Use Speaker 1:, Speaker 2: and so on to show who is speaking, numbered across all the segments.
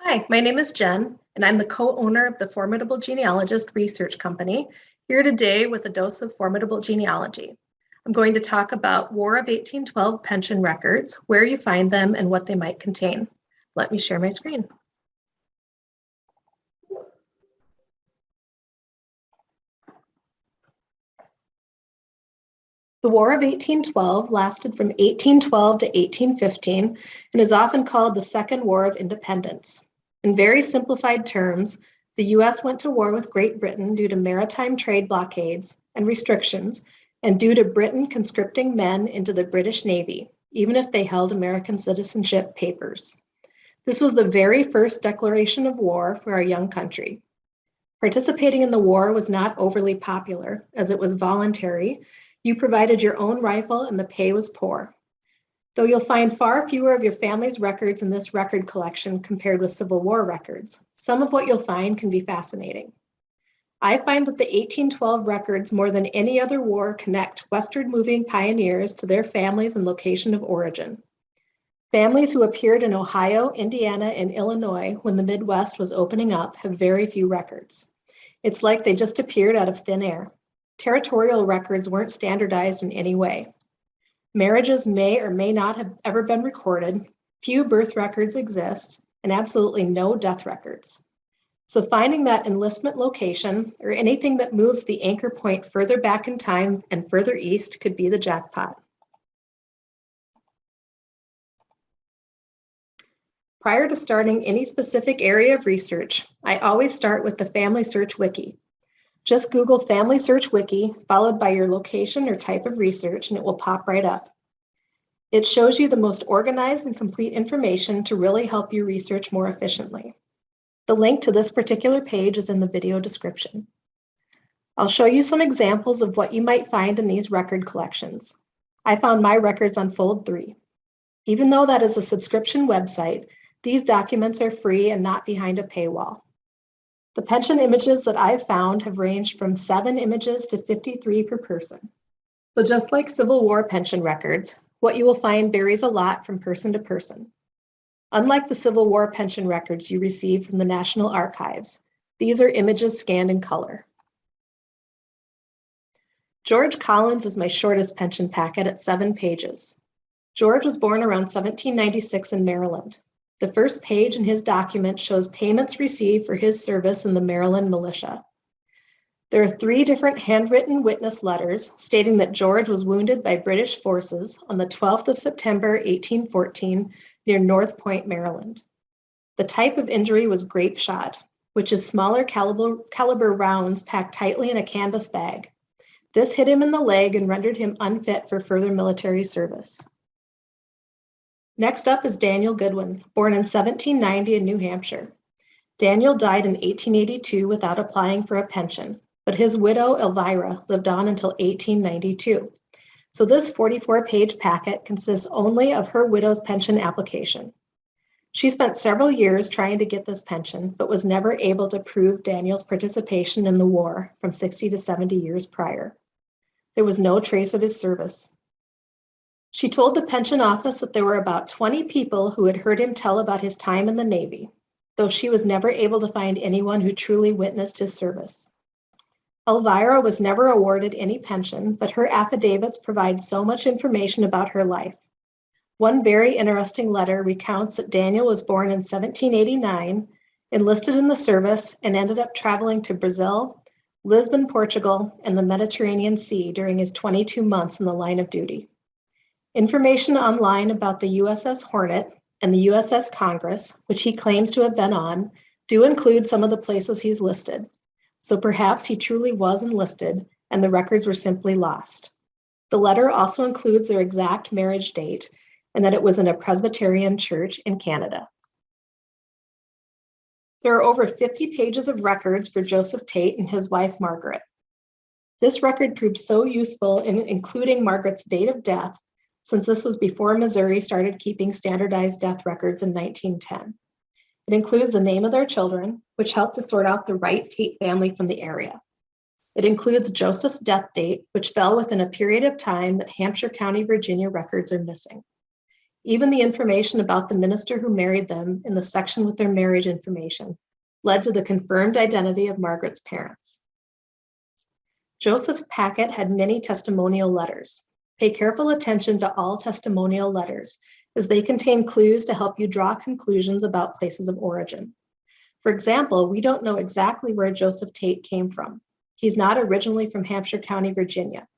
Speaker 1: Hi, my name is Jen, and I'm the co-owner of the Formidable Genealogist research company, here today with a dose of formidable genealogy. I'm going to talk about War of 1812 pension records, where you find them, and what they might contain. Let me share my screen. The War of 1812 lasted from 1812 to 1815 and is often called the Second War of Independence. In very simplified terms, the U.S. went to war with Great Britain due to maritime trade blockades and restrictions, and due to Britain conscripting men into the British Navy, even if they held American citizenship papers. This was the very first declaration of war for our young country. Participating in the war was not overly popular, as it was voluntary. You provided your own rifle and the pay was poor. Though you'll find far fewer of your family's records in this record collection compared with Civil War records, some of what you'll find can be fascinating. I find that the 1812 records, more than any other war, connect westward moving pioneers to their families and location of origin. Families who appeared in Ohio, Indiana, and Illinois when the Midwest was opening up have very few records. It's like they just appeared out of thin air. Territorial records weren't standardized in any way. Marriages may or may not have ever been recorded, few birth records exist, and absolutely no death records. So finding that enlistment location or anything that moves the anchor point further back in time and further east could be the jackpot. Prior to starting any specific area of research, I always start with the Family Search Wiki. Just Google Family Search Wiki, followed by your location or type of research, and it will pop right up. It shows you the most organized and complete information to really help you research more efficiently. The link to this particular page is in the video description. I'll show you some examples of what you might find in these record collections. I found my records on Fold 3. Even though that is a subscription website, these documents are free and not behind a paywall. The pension images that I've found have ranged from 7 images to 53 per person. So just like Civil War pension records, what you will find varies a lot from person to person. Unlike the Civil War pension records you receive from the National Archives, these are images scanned in color. George Collins is my shortest pension packet at 7 pages. George was born around 1796 in Maryland. The first page in his document shows payments received for his service in the Maryland militia. There are 3 different handwritten witness letters stating that George was wounded by British forces on the 12th of September, 1814, near North Point, Maryland. The type of injury was grape shot, which is smaller caliber rounds packed tightly in a canvas bag. This hit him in the leg and rendered him unfit for further military service. Next up is Daniel Goodwin, born in 1790 in New Hampshire. Daniel died in 1882 without applying for a pension, but his widow, Elvira, lived on until 1892. So this 44-page packet consists only of her widow's pension application. She spent several years trying to get this pension, but was never able to prove Daniel's participation in the war from 60 to 70 years prior. There was no trace of his service. She told the pension office that there were about 20 people who had heard him tell about his time in the Navy, though she was never able to find anyone who truly witnessed his service. Elvira was never awarded any pension, but her affidavits provide so much information about her life. One very interesting letter recounts that Daniel was born in 1789, enlisted in the service, and ended up traveling to Brazil, Lisbon, Portugal, and the Mediterranean Sea during his 22 months in the line of duty. Information online about the USS Hornet and the USS Congress, which he claims to have been on, do include some of the places he's listed. So perhaps he truly was enlisted and the records were simply lost. The letter also includes their exact marriage date and that it was in a Presbyterian church in Canada. There are over 50 pages of records for Joseph Tate and his wife, Margaret. This record proved so useful in including Margaret's date of death, since this was before Missouri started keeping standardized death records in 1910. It includes the name of their children, which helped to sort out the right Tate family from the area. It includes Joseph's death date, which fell within a period of time that Hampshire County, Virginia records are missing. Even the information about the minister who married them in the section with their marriage information led to the confirmed identity of Margaret's parents. Joseph's packet had many testimonial letters. Pay careful attention to all testimonial letters, as they contain clues to help you draw conclusions about places of origin. For example, we don't know exactly where Joseph Tate came from. He's not originally from Hampshire County, Virginia.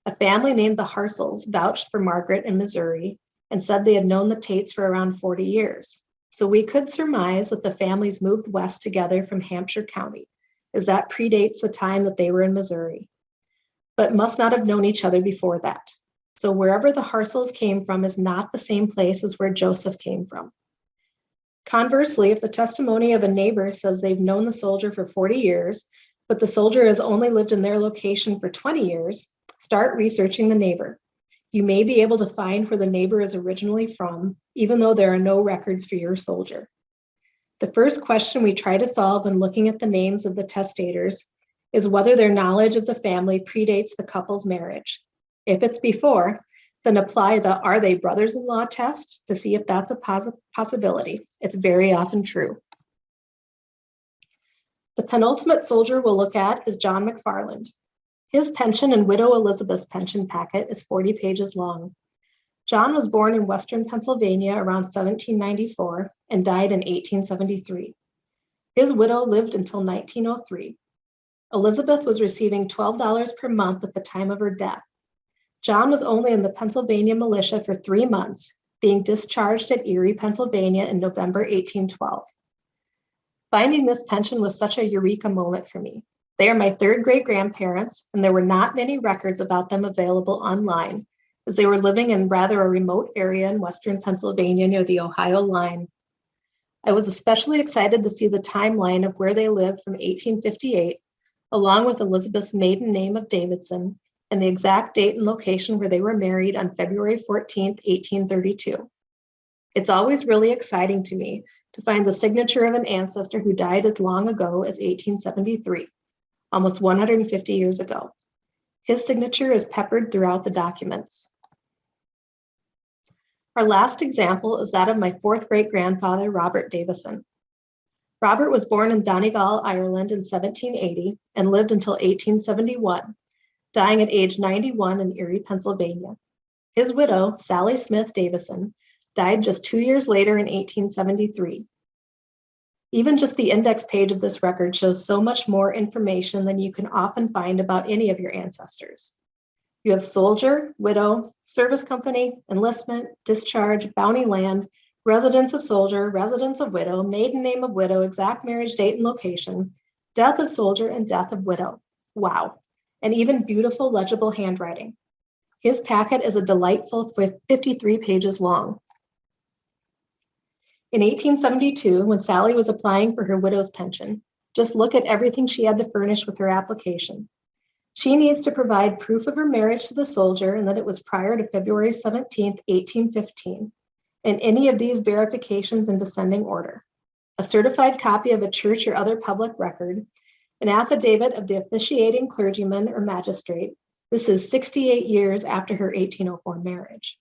Speaker 1: A family named the Harsels vouched for Margaret in Missouri and said they had known the Tates for around 40 years. So we could surmise that the families moved west together from Hampshire County, as that predates the time that they were in Missouri, but must not have known each other before that. So wherever the Harsels came from is not the same place as where Joseph came from. Conversely, if the testimony of a neighbor says they've known the soldier for 40 years, but the soldier has only lived in their location for 20 years, start researching the neighbor. You may be able to find where the neighbor is originally from, even though there are no records for your soldier. The first question we try to solve when looking at the names of the testators is whether their knowledge of the family predates the couple's marriage. If it's before, then apply the "are they brothers-in-law" test to see if that's a possibility. It's very often true. The penultimate soldier we'll look at is John Mcfarland. His pension and widow Elizabeth's pension packet is 40 pages long. John was born in Western Pennsylvania around 1794 and died in 1873. His widow lived until 1903. Elizabeth was receiving $12 per month at the time of her death. John was only in the Pennsylvania militia for 3 months, being discharged at Erie, Pennsylvania in November 1812. Finding this pension was such a eureka moment for me. They are my third great-grandparents, and there were not many records about them available online, as they were living in rather a remote area in Western Pennsylvania near the Ohio line. I was especially excited to see the timeline of where they lived from 1858, along with Elizabeth's maiden name of Davison, and the exact date and location where they were married on February 14, 1832. It's always really exciting to me to find the signature of an ancestor who died as long ago as 1873, almost 150 years ago. His signature is peppered throughout the documents. Our last example is that of my fourth great-grandfather, Robert Davison. Robert was born in Donegal, Ireland in 1780 and lived until 1871, dying at age 91 in Erie, Pennsylvania. His widow, Sally Smith Davison, died just 2 years later in 1873. Even just the index page of this record shows so much more information than you can often find about any of your ancestors. You have soldier, widow, service company, enlistment, discharge, bounty land, residence of soldier, residence of widow, maiden name of widow, exact marriage date and location, death of soldier, and death of widow. Wow. And even beautiful legible handwriting. His packet is a delightful 53 pages long. In 1872, when Sally was applying for her widow's pension, just look at everything she had to furnish with her application. She needs to provide proof of her marriage to the soldier and that it was prior to February 17, 1815, and any of these verifications in descending order. A certified copy of a church or other public record, an affidavit of the officiating clergyman or magistrate. This is 68 years after her 1804 marriage.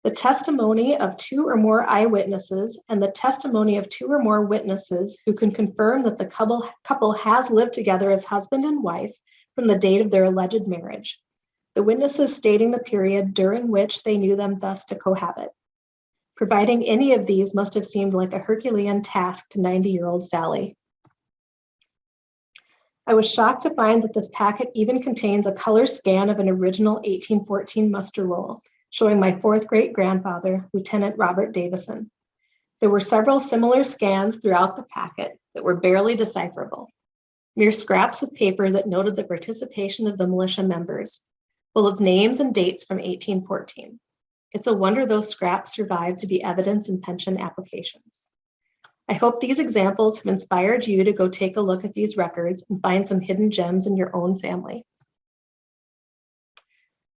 Speaker 1: The testimony of 2 or more eyewitnesses and the testimony of 2 or more witnesses who can confirm that the couple has lived together as husband and wife from the date of their alleged marriage. The witnesses stating the period during which they knew them thus to cohabit. Providing any of these must have seemed like a Herculean task to 90-year-old Sally. I was shocked to find that this packet even contains a color scan of an original 1814 muster roll, showing my fourth great-grandfather, Lieutenant Robert Davison. There were several similar scans throughout the packet that were barely decipherable. Mere scraps of paper that noted the participation of the militia members, full of names and dates from 1814. It's a wonder those scraps survived to be evidence in pension applications. I hope these examples have inspired you to go take a look at these records and find some hidden gems in your own family.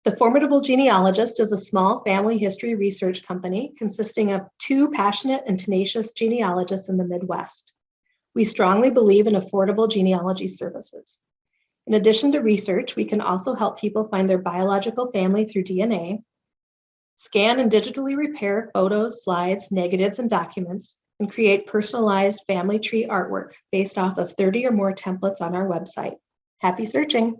Speaker 1: The Formidable Genealogist is a small family history research company consisting of 2 passionate and tenacious genealogists in the Midwest. We strongly believe in affordable genealogy services. In addition to research, we can also help people find their biological family through DNA, Scan and digitally repair photos, slides, negatives, and documents, and create personalized family tree artwork based off of 30 or more templates on our website. Happy searching!